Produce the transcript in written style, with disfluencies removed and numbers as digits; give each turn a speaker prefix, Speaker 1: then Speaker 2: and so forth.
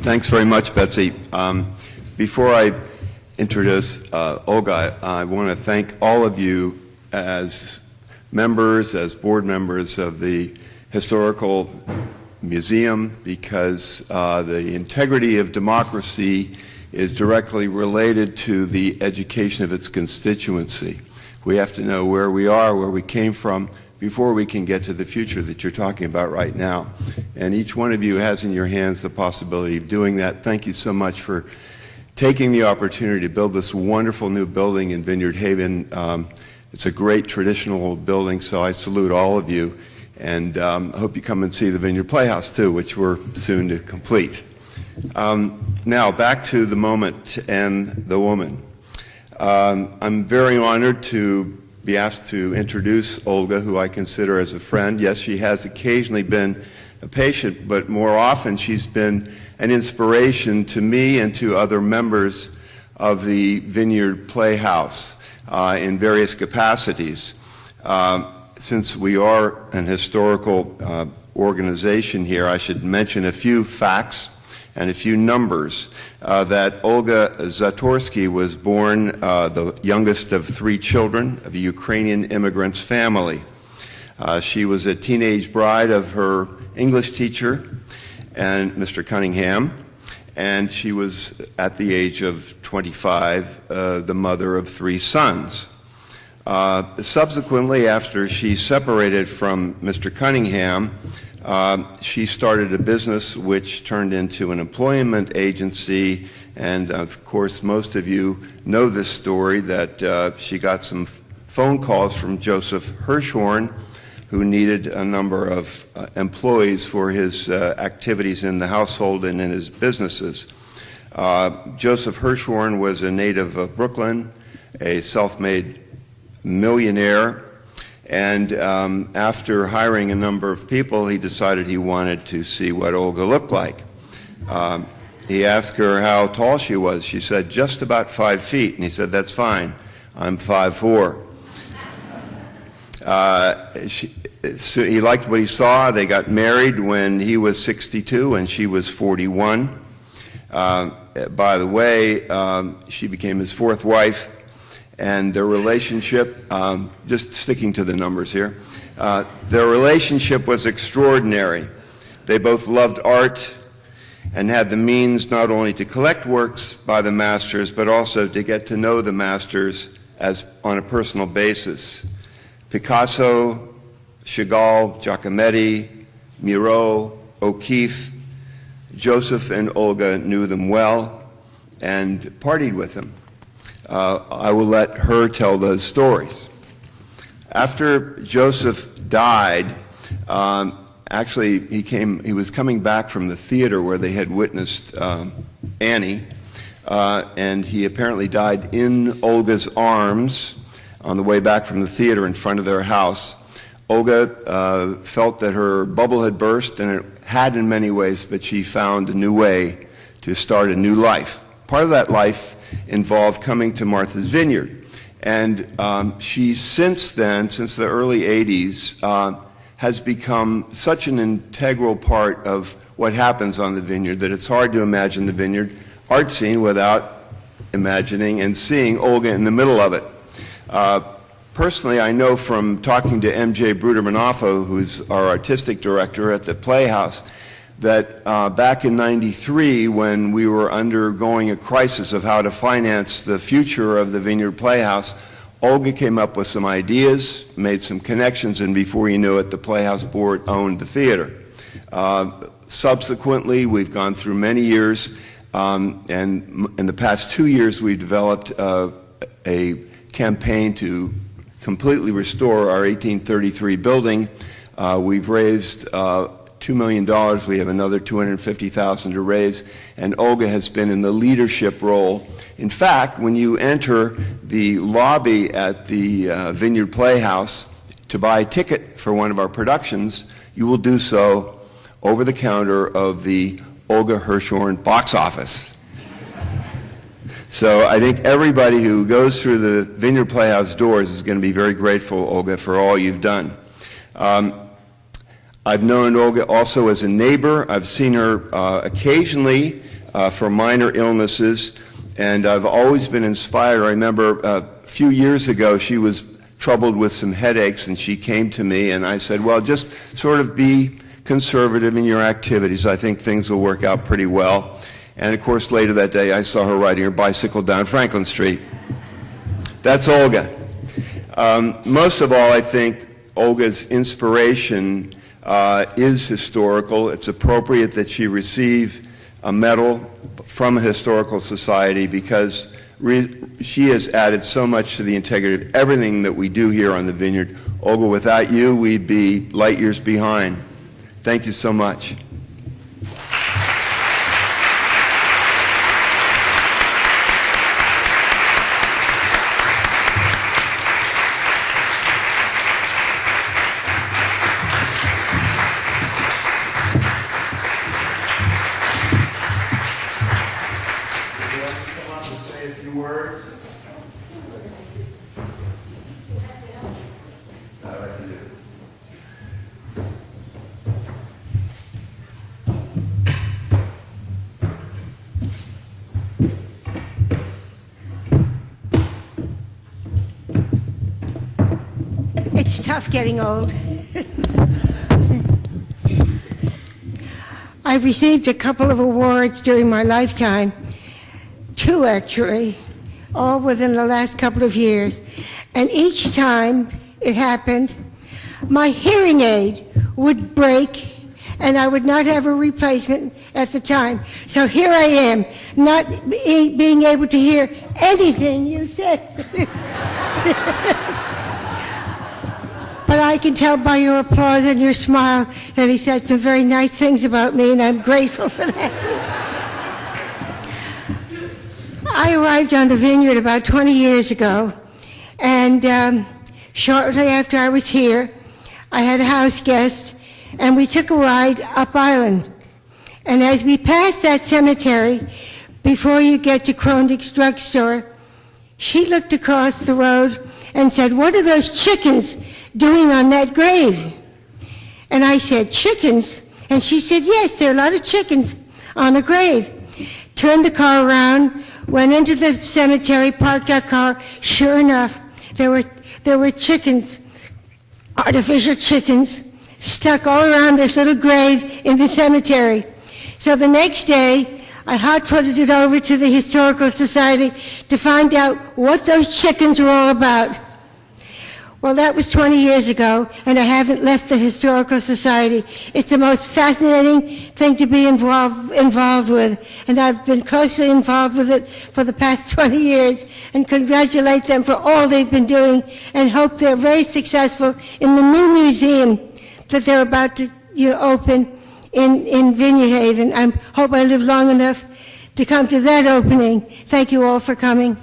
Speaker 1: Thanks very much, Betsy. Before I introduce Olga, I want to thank all of you as members, as board members of the Historical Museum, because the integrity of democracy is directly related to the education of its constituency. We have to know where we are, where we came from, before we can get to the future that you're talking about right now. And each one of you has in your hands the possibility of doing that. Thank you so much for taking the opportunity to build this wonderful new building in Vineyard Haven. It's a great traditional building, so I salute all of you. And I hope you come and see the Vineyard Playhouse too, which we're soon to complete. Now, back to the moment and the woman. I'm very honored to be asked to introduce Olga, who I consider as a friend. Yes, she has occasionally been a patient, but more often she's been an inspiration to me and to other members of the Vineyard Playhouse in various capacities. Since we are an historical organization here, I should mention a few facts and a few numbers. That Olga Zatorsky was born the youngest of 3 children of a Ukrainian immigrant's family. She was a teenage bride of her English teacher and Mr. Cunningham, and she was, at the age of 25, the mother of 3 sons. Subsequently, after she separated from Mr. Cunningham, she started a business which turned into an employment agency, and of course most of you know this story, that she got some phone calls from Joseph Hirshhorn, who needed a number of employees for his activities in the household and in his businesses. Joseph Hirshhorn was a native of Brooklyn, a self-made millionaire, and after hiring a number of people, he decided he wanted to see what Olga looked like. He asked her how tall she was. She said, just about 5 feet. And he said, that's fine. I'm 5'4". So he liked what he saw. They got married when he was 62 and she was 41. By the way, she became his 4th wife. And their relationship, just sticking to the numbers here, their relationship was extraordinary. They both loved art and had the means not only to collect works by the masters, but also to get to know the masters as on a personal basis. Picasso, Chagall, Giacometti, Miro, O'Keeffe, Joseph and Olga knew them well and partied with them. I will let her tell those stories. After Joseph died, actually he was coming back from the theater where they had witnessed Annie, and he apparently died in Olga's arms on the way back from the theater in front of their house. Olga felt that her bubble had burst, and it had in many ways, but she found a new way to start a new life. Part of that life involved coming to Martha's Vineyard. And she since then, since the early 80s, has become such an integral part of what happens on the vineyard that it's hard to imagine the vineyard art scene without imagining and seeing Olga in the middle of it. Personally, I know from talking to M.J. Bruder-Manafo, who's our artistic director at the Playhouse, that back in '93, when we were undergoing a crisis of how to finance the future of the Vineyard Playhouse, Olga came up with some ideas, made some connections, and before you knew it, the Playhouse board owned the theater. Subsequently, we've gone through many years, and in the past 2 years, we developed a campaign to completely restore our 1833 building. We've raised $2 million. We have another $250,000 to raise, and Olga has been in the leadership role. In fact, when you enter the lobby at the Vineyard Playhouse to buy a ticket for one of our productions, you will do so over the counter of the Olga Hirshhorn box office. So I think everybody who goes through the Vineyard Playhouse doors is going to be very grateful, Olga, for all you've done. I've known Olga also as a neighbor. I've seen her occasionally for minor illnesses, and I've always been inspired. I remember a few years ago she was troubled with some headaches, and she came to me, and I said, well, just sort of be conservative in your activities. I think things will work out pretty well. And of course, later that day, I saw her riding her bicycle down Franklin Street. That's Olga. Most of all, I think Olga's inspiration is historical. It's appropriate that she receive a medal from a historical society because she has added so much to the integrity of everything that we do here on the vineyard. Olga, without you, we'd be light years behind. Thank you so much.
Speaker 2: It's tough getting old. I've received a couple of awards during my lifetime, 2 actually, all within the last couple of years. And each time it happened, my hearing aid would break and I would not have a replacement at the time. So here I am, not being able to hear anything you said. But I can tell by your applause and your smile that he said some very nice things about me, and I'm grateful for that. I arrived on the vineyard about 20 years ago, and shortly after I was here, I had a house guest, and we took a ride up island. And as we passed that cemetery, before you get to Krondick's drugstore, she looked across the road and said, "What are those chickens doing on that grave?" And I said, "Chickens?" And she said, "Yes, there are a lot of chickens on the grave." Turned the car around, went into the cemetery, parked our car. Sure enough, there were chickens, artificial chickens, stuck all around this little grave in the cemetery. So the next day, I hot-footed it over to the Historical Society to find out what those chickens were all about. Well, that was 20 years ago, and I haven't left the Historical Society. It's the most fascinating thing to be involved with, and I've been closely involved with it for the past 20 years, and congratulate them for all they've been doing, and hope they're very successful in the new museum that they're about to open in Vineyard Haven. I hope I live long enough to come to that opening. Thank you all for coming.